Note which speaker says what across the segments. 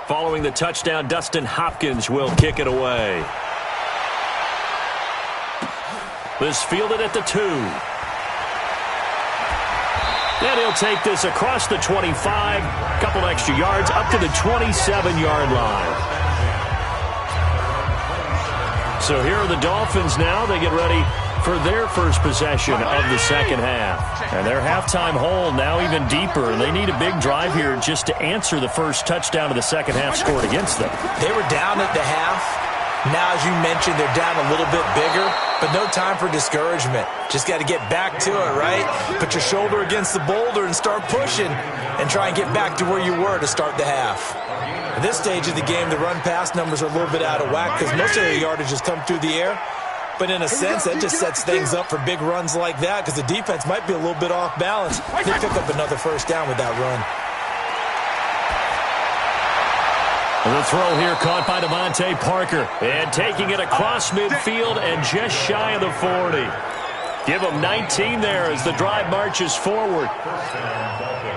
Speaker 1: Following the touchdown, Dustin Hopkins will kick it away. This fielded at the 2. And he'll take this across the 25, a couple extra yards, up to the 27-yard line. So here are the Dolphins now. They get ready for their first possession of the second half. And their halftime hole now even deeper. And they need a big drive here just to answer the first touchdown of the second half scored against them.
Speaker 2: They were down at the half. Now, as you mentioned, they're down a little bit bigger, but no time for discouragement. Just got to get back to it, right? Put your shoulder against the boulder and start pushing and try and get back to where you were to start the half. At this stage of the game, the run-pass numbers are a little bit out of whack because most of their yardage has come through the air. But in a sense, that just sets things up for big runs like that because the defense might be a little bit off balance. They pick up another first down with that run.
Speaker 1: The throw here caught by Devontae Parker. And taking it across midfield and just shy of the 40. Give them 19 there as the drive marches forward.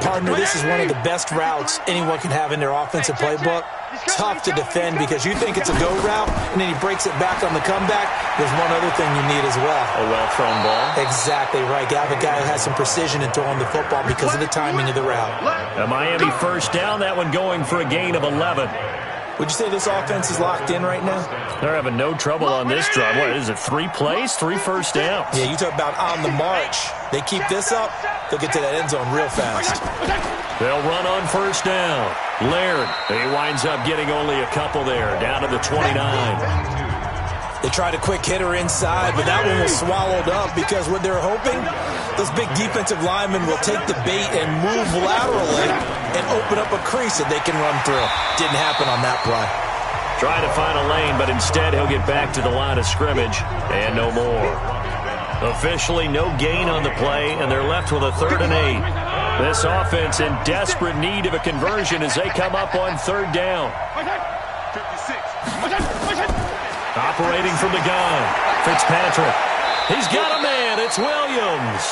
Speaker 2: Partner, this is one of the best routes anyone can have in their offensive playbook. Tough to defend because you think it's a go route, and then he breaks it back on the comeback. There's one other thing you need as well.
Speaker 1: A well-thrown ball.
Speaker 2: Exactly right. You have a guy who has some precision in throwing the football because of the timing of the route.
Speaker 1: A Miami first down, that one going for a gain of 11.
Speaker 2: Would you say this offense is locked in right now?
Speaker 1: They're having no trouble on this drive. What is it, 3 plays, 3 first downs?
Speaker 2: Yeah, you talk about on the march. They keep this up, they'll get to that end zone real fast.
Speaker 1: They'll run on first down. Laird, he winds up getting only a couple there, down to the 29.
Speaker 2: They tried a quick hitter inside, but that one was swallowed up because what they're hoping, those big defensive linemen will take the bait and move laterally and open up a crease that they can run through. Didn't happen on that play.
Speaker 1: Trying to find a lane, but instead he'll get back to the line of scrimmage and no more. Officially no gain on the play, and they're left with a 3rd and 8. This offense in desperate need of a conversion as they come up on 3rd down. Operating from the gun, Fitzpatrick. He's got a man. It's Williams.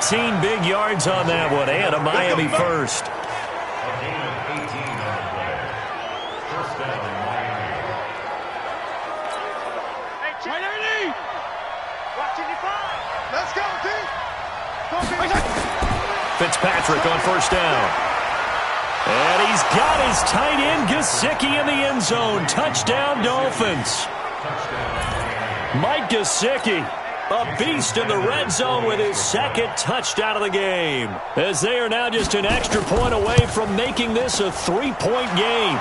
Speaker 1: 18 big yards on that one, and a Miami first. Fitzpatrick on first down. And he's got his tight end, Gesicki, in the end zone. Touchdown, Dolphins. Mike Gesicki, a beast in the red zone with his 2nd touchdown of the game, as they are now just an extra point away from making this a 3-point game.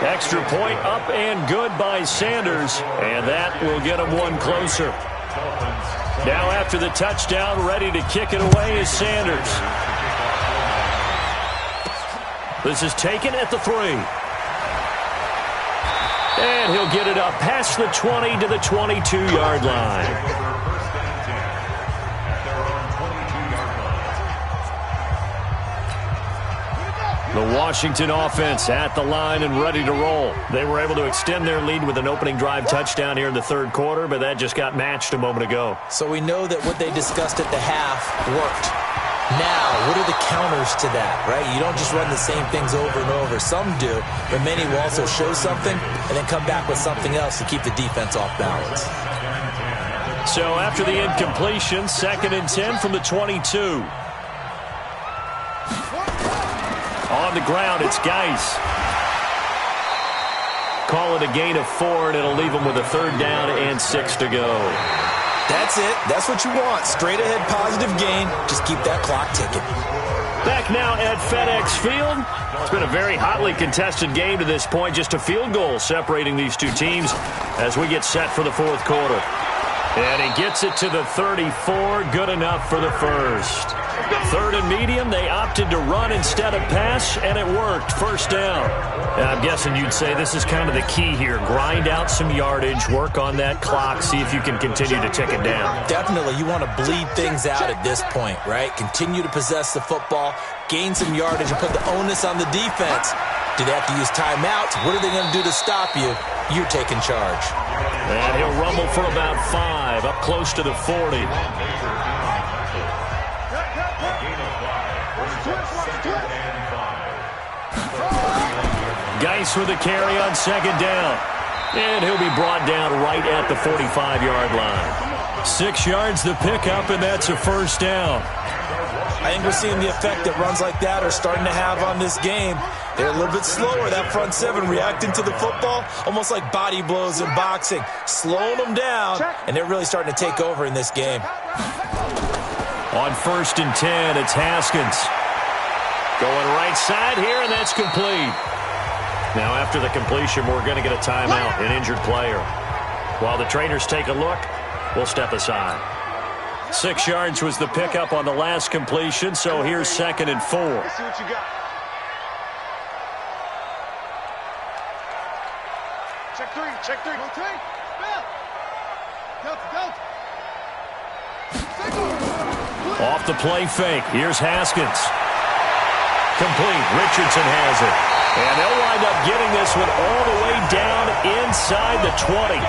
Speaker 1: Extra point up and good by Sanders, and that will get him one closer. Now after the touchdown, ready to kick it away is Sanders. This is taken at the 3. And he'll get it up past the 20 to the 22-yard line. The Washington offense at the line and ready to roll. They were able to extend their lead with an opening drive touchdown here in the 3rd quarter, but that just got matched a moment ago.
Speaker 2: So we know that what they discussed at the half worked. Now, what are the counters to that, right? You don't just run the same things over and over. Some do, but many will also show something and then come back with something else to keep the defense off balance.
Speaker 1: So after the incompletion, 2nd and 10 from the 22. On the ground, it's Geis. Call it a gain of 4, and it'll leave them with a 3rd down and 6 to go.
Speaker 2: That's it. That's what you want. Straight ahead positive gain. Just keep that clock ticking.
Speaker 1: Back now at FedEx Field. It's been a very hotly contested game to this point. Just a field goal separating these two teams as we get set for the 4th quarter. And he gets it to the 34. Good enough for the first. 3rd and medium. They opted to run instead of pass, and it worked. First down. And I'm guessing you'd say this is kind of the key here. Grind out some yardage, work on that clock, see if you can continue to tick it down.
Speaker 2: Definitely. You want to bleed things out at this point, right? Continue to possess the football, gain some yardage, and put the onus on the defense. Do they have to use timeouts? What are they going to do to stop you? You're taking charge.
Speaker 1: And he'll rumble for about 5, up close to the 40. Geis with the carry on second down. And he'll be brought down right at the 45-yard line. 6 yards the pickup, and that's a first down.
Speaker 2: I think we're seeing the effect that runs like that are starting to have on this game. They're a little bit slower, that front seven reacting to the football, almost like body blows in boxing, slowing them down, and they're really starting to take over in this game.
Speaker 1: On 1st and 10, it's Haskins. Going right side here, and that's complete. Now, after the completion, we're going to get a timeout, an injured player. While the trainers take a look, we'll step aside. 6 yards was the pickup on the last completion, so here's 2nd and 4.
Speaker 3: Let's see what you got. Check three, check three. Go three.
Speaker 1: Off the play fake. Here's Haskins. Complete. Richardson has it. And they'll wind up getting this one all the way down inside the 20.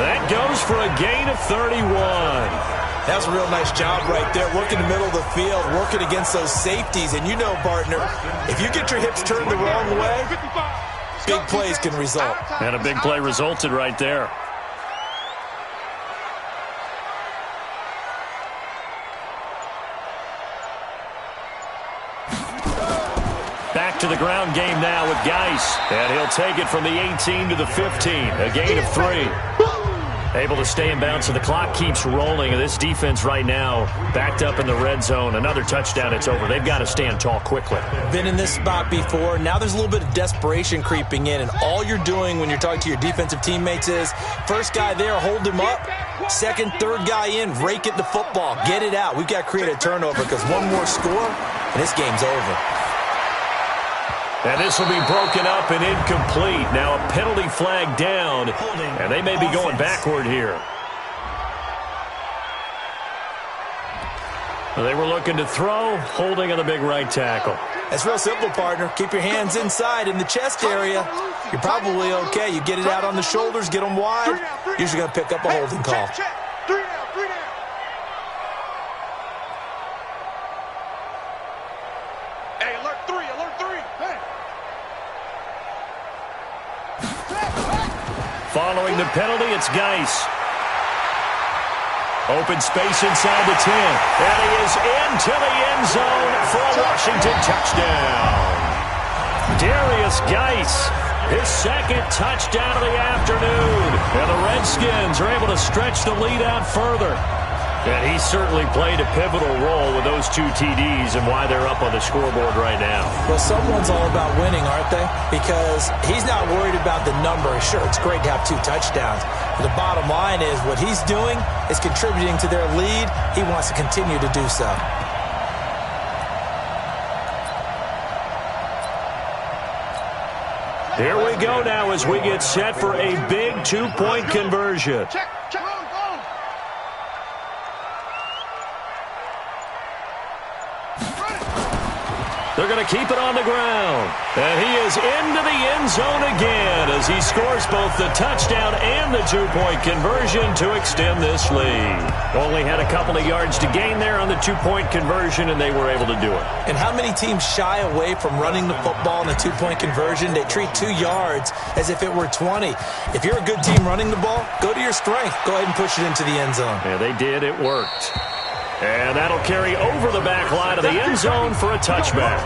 Speaker 1: That goes for a gain of 31.
Speaker 2: That's a real nice job right there, working the middle of the field, working against those safeties. And you know, partner, if you get your hips turned the wrong way, big plays can result.
Speaker 1: And a big play resulted right there. Back to the ground game now with Geis. And he'll take it from the 18 to the 15. A gain of 3. Able to stay in bounds, so the clock keeps rolling. And this defense right now backed up in the red zone. Another touchdown, it's over. They've got to stand tall quickly.
Speaker 2: Been in this spot before. Now there's a little bit of desperation creeping in. And all you're doing when you're talking to your defensive teammates is, first guy there, hold him up. Second, third guy in, rake at the football. Get it out. We've got to create a turnover because one more score, and this game's over.
Speaker 1: And this will be broken up and incomplete. Now a penalty flag down, and they may be going backward here. They were looking to throw, holding on the big right tackle.
Speaker 2: It's real simple, partner. Keep your hands inside in the chest area. You're probably okay. You get it out on the shoulders, get them wide. Usually going to pick up a holding call.
Speaker 3: Three down. Hey, alert three. Hey.
Speaker 1: Following the penalty, it's Geis. Open space inside the 10. And he is into the end zone for a Washington touchdown. Darius Geis, his 2nd touchdown of the afternoon. And the Redskins are able to stretch the lead out further. And he certainly played a pivotal role with those 2 TDs and why they're up on the scoreboard right now.
Speaker 2: Well, someone's all about winning, aren't they? Because he's not worried about the number. Sure, it's great to have 2 touchdowns. But the bottom line is what he's doing is contributing to their lead. He wants to continue to do so.
Speaker 1: Here we go now as we get set for a big 2-point conversion.
Speaker 3: Check.
Speaker 1: They're going to keep it on the ground. And he is into the end zone again as he scores both the touchdown and the 2-point conversion to extend this lead. Only had a couple of yards to gain there on the 2-point conversion, and they were able to do it.
Speaker 2: And how many teams shy away from running the football in a 2-point conversion? They treat 2 yards as if it were 20. If you're a good team running the ball, go to your strength. Go ahead and push it into the end zone.
Speaker 1: Yeah, they did. It worked. And that'll carry over the back line of the end zone for a touchback.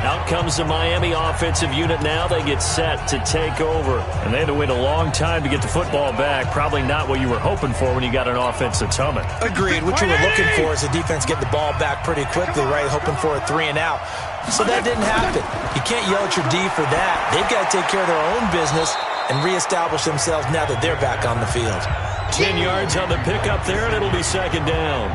Speaker 1: Out comes the Miami offensive unit now. They get set to take over. And they had to wait a long time to get the football back. Probably not what you were hoping for when you got an offense that's humming.
Speaker 2: Agreed. What you were looking for is the defense get the ball back pretty quickly, right? Hoping for a 3 and out. So that didn't happen. You can't yell at your D for that. They've got to take care of their own business and reestablish themselves now that they're back on the field.
Speaker 1: 10 yards on the pickup there, and it'll be 2nd down.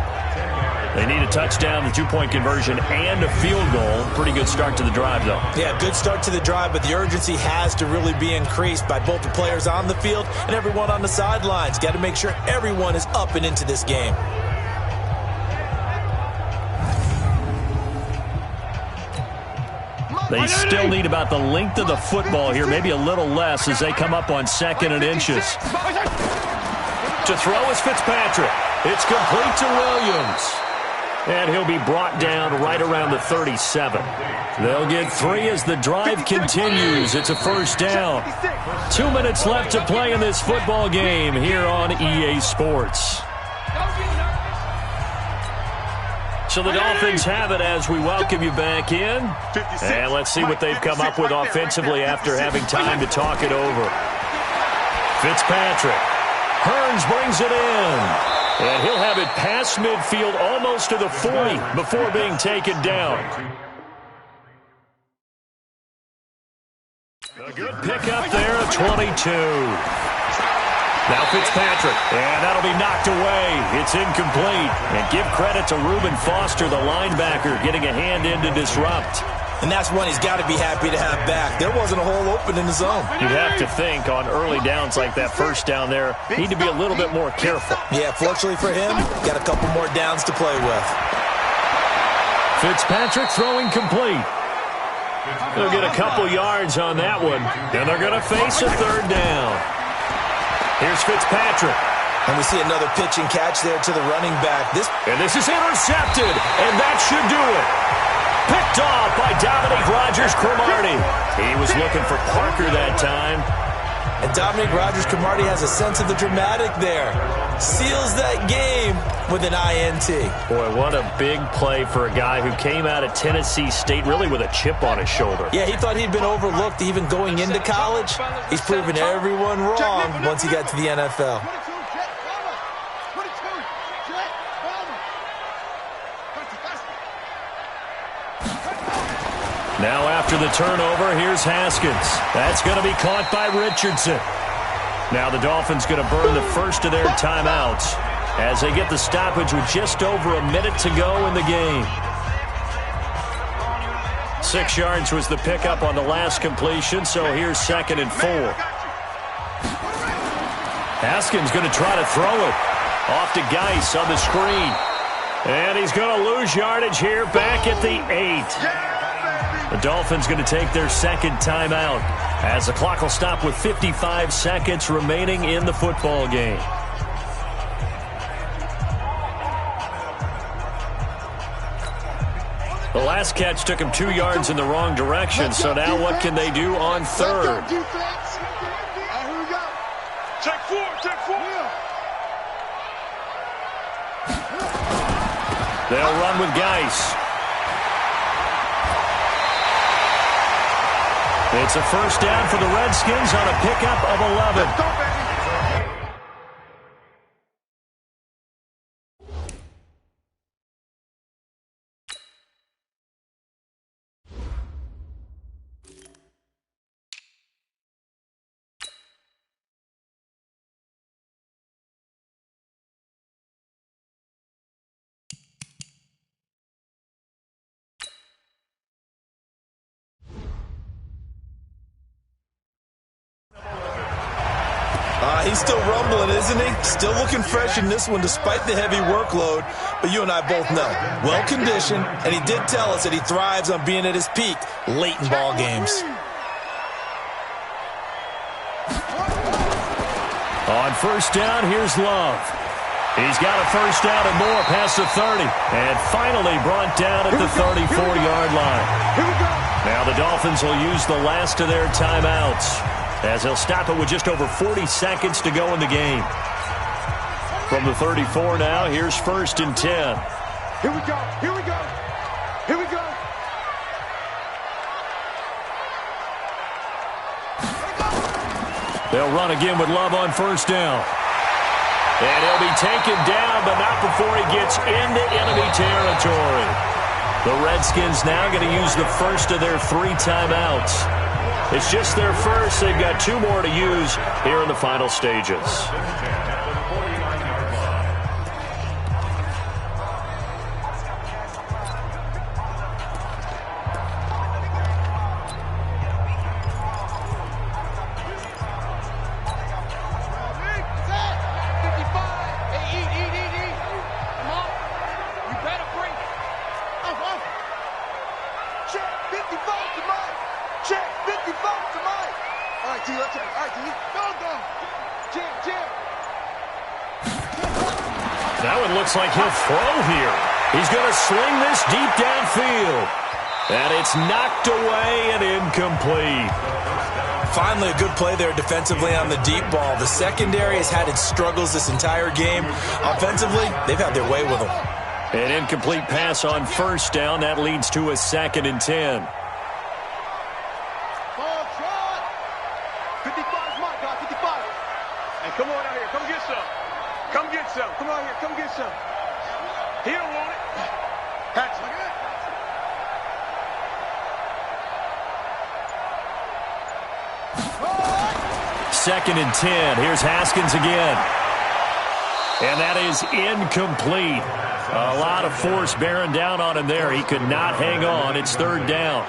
Speaker 1: They need a touchdown, the 2-point conversion, and a field goal. Pretty good start to the drive, though.
Speaker 2: Yeah, good start to the drive, but the urgency has to really be increased by both the players on the field and everyone on the sidelines. Got to make sure everyone is up and into this game.
Speaker 1: They still need about the length of the football here, maybe a little less as they come up on 2nd and inches. To throw is Fitzpatrick. It's complete to Williams. And he'll be brought down right around the 37. They'll get 3 as the drive continues. It's a first down. 2 minutes left to play in this football game here on EA Sports. So the Dolphins have it as we welcome you back in. And let's see what they've come up with offensively after having time to talk it over. Fitzpatrick. Hearns brings it in. And he'll have it past midfield almost to the 40 before being taken down. A good pickup there at 22. Now Fitzpatrick, and that'll be knocked away. It's incomplete. And give credit to Reuben Foster, the linebacker, getting a hand in to disrupt.
Speaker 2: And that's one he's got to be happy to have back. There wasn't a hole open in the zone.
Speaker 1: You'd have to think on early downs like that first down there, need to be a little bit more careful.
Speaker 2: Yeah, fortunately for him, got a couple more downs to play with.
Speaker 1: Fitzpatrick throwing complete. They'll get a couple yards on that one, and they're going to face a third down. Here's Fitzpatrick.
Speaker 2: And we see another pitch and catch there to the running back. This
Speaker 1: is intercepted, and that should do it. Picked off by Dominique Rodgers-Cromartie. He was looking for Parker that time.
Speaker 2: And Dominique Rodgers-Cromartie has a sense of the dramatic there. Seals that game with an INT.
Speaker 1: Boy, what a big play for a guy who came out of Tennessee State really with a chip on his shoulder.
Speaker 2: Yeah, he thought he'd been overlooked even going into college. He's proven everyone wrong once he got to the NFL.
Speaker 1: Now after the turnover, here's Haskins. That's going to be caught by Richardson. Now the Dolphins going to burn the first of their timeouts as they get the stoppage with just over a minute to go in the game. 6 yards was the pickup on the last completion, so here's 2nd and 4. Haskins going to try to throw it. Off to Geis on the screen. And he's going to lose yardage here back at the 8. The Dolphins going to take their second timeout as the clock will stop with 55 seconds remaining in the football game. The last catch took him 2 yards in the wrong direction, so now what can they do on third?
Speaker 3: Here we go. Check 4, check 4.
Speaker 1: They'll run with Geis. It's a first down for the Redskins on a pickup of 11.
Speaker 3: Let's go, baby.
Speaker 2: He's still rumbling, isn't he? Still looking fresh in this one despite the heavy workload. But you and I both know, well-conditioned, and he did tell us that he thrives on being at his peak late in ball games.
Speaker 1: On first down, here's Love. He's got a first down and more past the 30. And finally brought down at the 34-yard line. Now the Dolphins will use the last of their timeouts, as they'll stop it with just over 40 seconds to go in the game. From the 34 now, here's 1st and 10.
Speaker 3: Here we go, here we go, here we go.
Speaker 1: They'll run again with Love on first down. And he'll be taken down, but not before he gets into enemy territory. The Redskins now going to use the first of their 3 timeouts. It's just their first. They've got 2 more to use here in the final stages. That one looks like he'll throw here. He's going to sling this deep downfield. And it's knocked away and incomplete.
Speaker 2: Finally, a good play there defensively on the deep ball. The secondary has had its struggles this entire game. Offensively, they've had their way with them.
Speaker 1: An incomplete pass on first down. That leads to a 2nd and 10.
Speaker 3: 55's my guy, 55. Hey, come on out here. Come get some. Come get some. Come on here. Come get some. He don't want it. Patch.
Speaker 1: 2nd and 10. Here's Haskins again. And that is incomplete. A lot of force bearing down on him there. He could not hang on. It's 3rd down.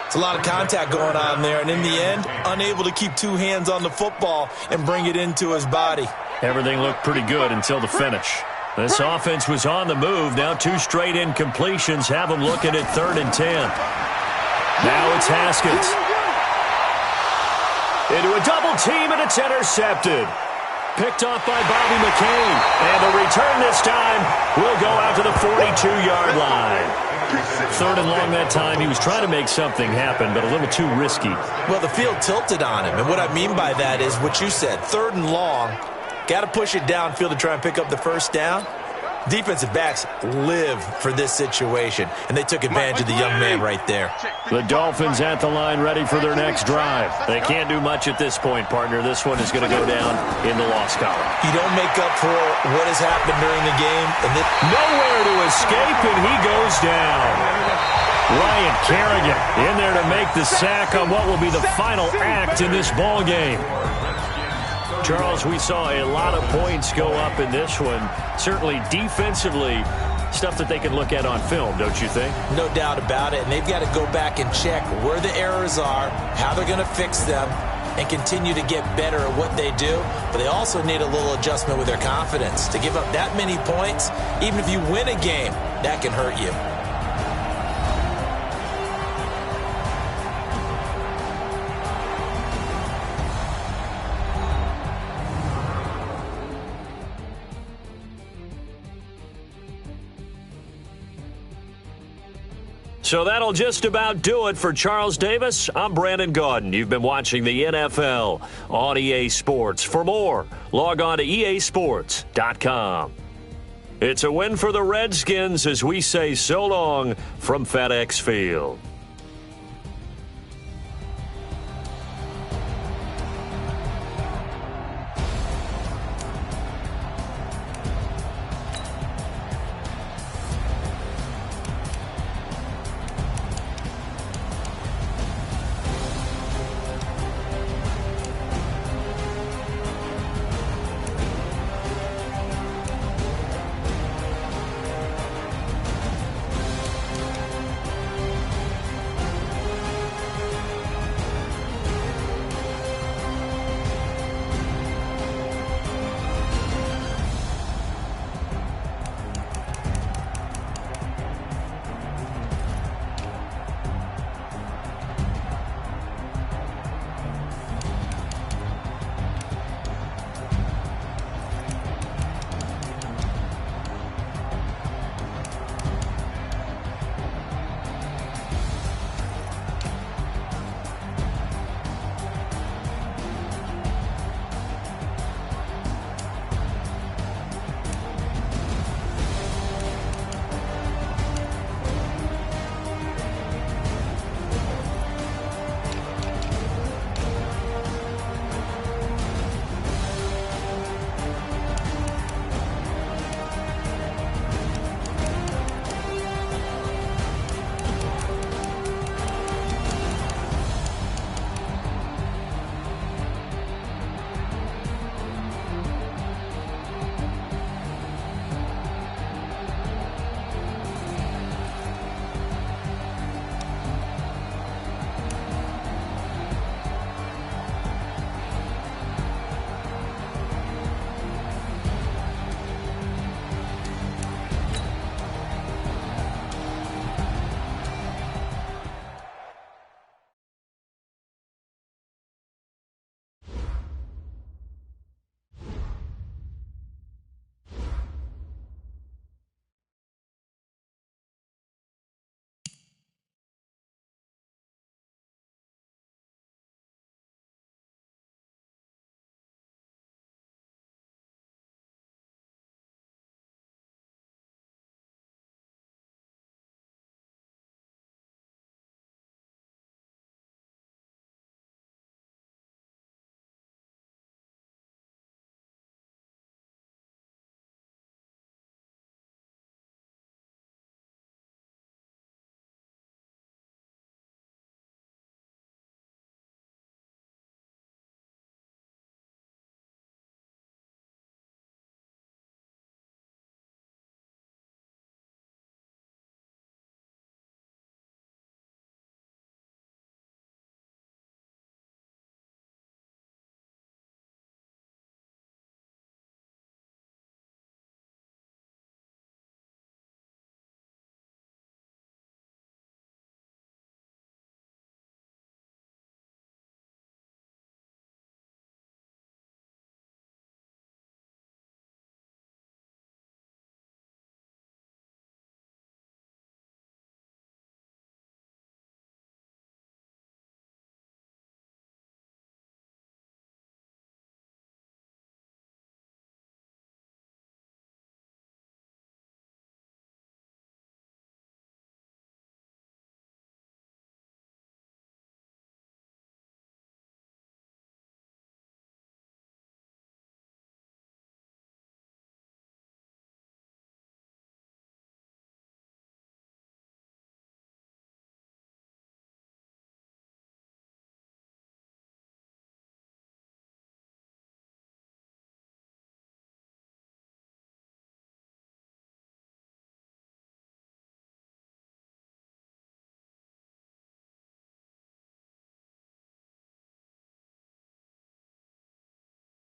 Speaker 2: It's a lot of contact going on there, and in the end, unable to keep two hands on the football and bring it into his body.
Speaker 1: Everything looked pretty good until the finish. This offense was on the move. Now 2 straight incompletions have them looking at 3rd and 10. Now it's Haskins. Into a double team, and it's intercepted. Picked off by Bobby McCain. And the return this time will go out to the 42-yard line. 3rd and long that time. He was trying to make something happen, but a little too risky.
Speaker 2: Well, the field tilted on him, and what I mean by that is what you said. 3rd and long, got to push it downfield to try and pick up the first down. Defensive backs live for this situation, and they took advantage of the young man right there.
Speaker 1: The Dolphins at the line ready for their next drive. They can't do much at this point, partner. This one is going to go down in the loss column.
Speaker 2: You don't make up for what has happened during the game. And
Speaker 1: nowhere to escape, and he goes down. Ryan Kerrigan in there to make the sack on what will be the final act in this ball game. Charles, we saw a lot of points go up in this one. Certainly defensively, stuff that they can look at on film, don't you think?
Speaker 2: No doubt about it. And they've got to go back and check where the errors are, how they're going to fix them, and continue to get better at what they do. But they also need a little adjustment with their confidence. To give up that many points, even if you win a game, that can hurt you.
Speaker 1: So that'll just about do it for Charles Davis. I'm Brandon Gaudin. You've been watching the NFL on EA Sports. For more, log on to easports.com. It's a win for the Redskins as we say so long from FedEx Field.